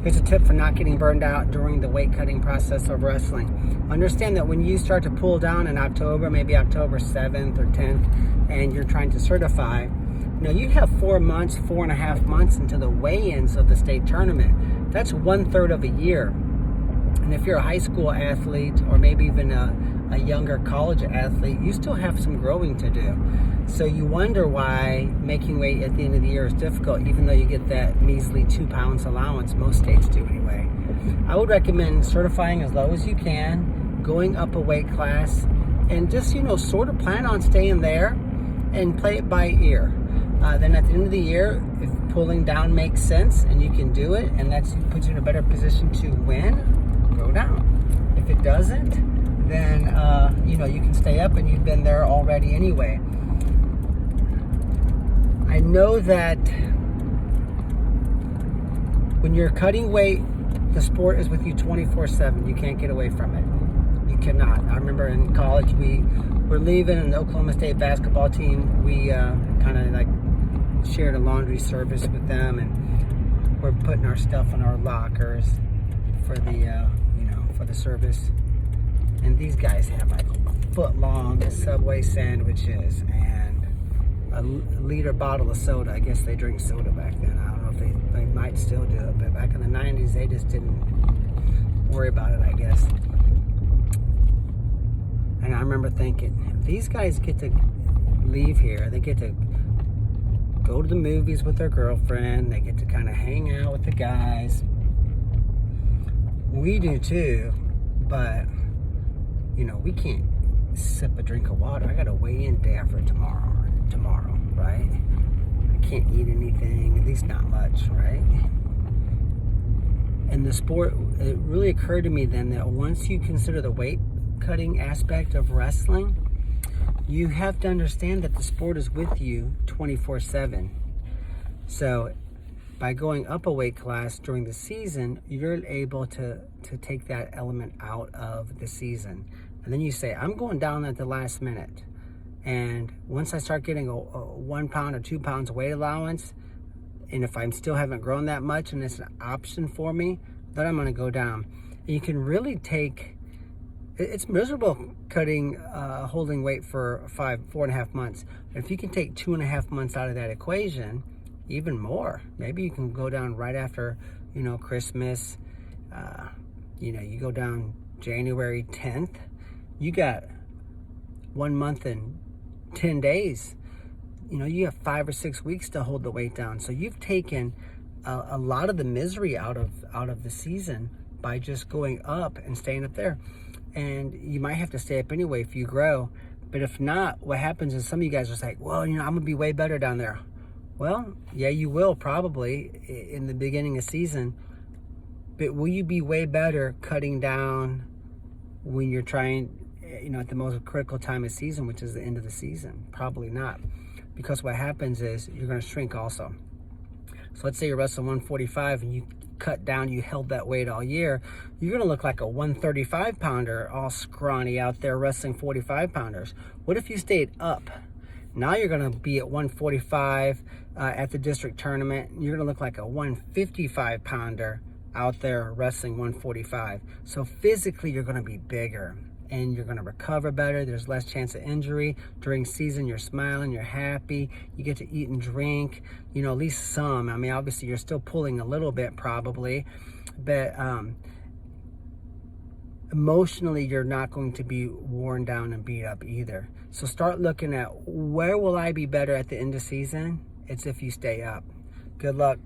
Here's a tip for not getting burned out during the weight cutting process of wrestling. Understand that when you start to pull down in October, maybe October 7th or 10th, and you're trying to certify, you have 4.5 months into the weigh-ins of the state tournament. That's 1/3 of a year. And if you're a high school athlete or maybe even a younger college athlete, you still have some growing to do. So you wonder why making weight at the end of the year is difficult, even though you get that measly 2 pounds allowance. Most states do anyway. I would recommend certifying as low as you can, going up a weight class, and just, sort of plan on staying there and play it by ear. Then at the end of the year, if pulling down makes sense and you can do it and that puts you in a better position to win, go down. If it doesn't, then you can stay up and you've been there already anyway. I know that when you're cutting weight, the sport is with you 24/7. You can't get away from it. You cannot. I remember in college we were leaving and the Oklahoma State basketball team, we kind of like shared a laundry service with them, and we're putting our stuff in our lockers for the for the service. And these guys have like foot-long Subway sandwiches and a liter bottle of soda. I guess they drink soda back then. I don't know if they might still do it, but back in the 90s, they just didn't worry about it, I guess. And I remember thinking, if these guys get to leave here, they get to go to the movies with their girlfriend, they get to kind of hang out with the guys. We do too, but we can't sip a drink of water. I gotta weigh in day after tomorrow, right? I can't eat anything, at least not much, right? And the sport, it really occurred to me then that once you consider the weight cutting aspect of wrestling, you have to understand that the sport is with you 24/7. So by going up a weight class during the season, you're able to take that element out of the season. And then you say, I'm going down at the last minute. And once I start getting a 1 pound or 2 pounds weight allowance, and if I still haven't grown that much and it's an option for me, then I'm going to go down. And you can really it's miserable holding weight for 4.5 months. But if you can take 2.5 months out of that equation, even more, maybe you can go down right after, Christmas. You go down January 10th. You got 1 month and 10 days. You have 5 or 6 weeks to hold the weight down. So you've taken a lot of the misery out of the season by just going up and staying up there. And you might have to stay up anyway if you grow. But if not, what happens is some of you guys are like, well, I'm going to be way better down there. Well, yeah, you will probably in the beginning of season. But will you be way better cutting down when you're trying, at the most critical time of season, which is the end of the season? Probably not. Because what happens is you're going to shrink also. So let's say you're wrestling 145 and you cut down, you held that weight all year, you're going to look like a 135 pounder, all scrawny out there wrestling 45 pounders. What if you stayed up? Now you're going to be at 145 at the district tournament. You're going to look like a 155 pounder out there wrestling 145. So physically you're going to be bigger and you're going to recover better. There's less chance of injury. During season, you're smiling, you're happy, you get to eat and drink, at least some. I mean, obviously you're still pulling a little bit probably, but emotionally you're not going to be worn down and beat up either. So start looking at, where will I be better at the end of season? It's if you stay up. Good luck.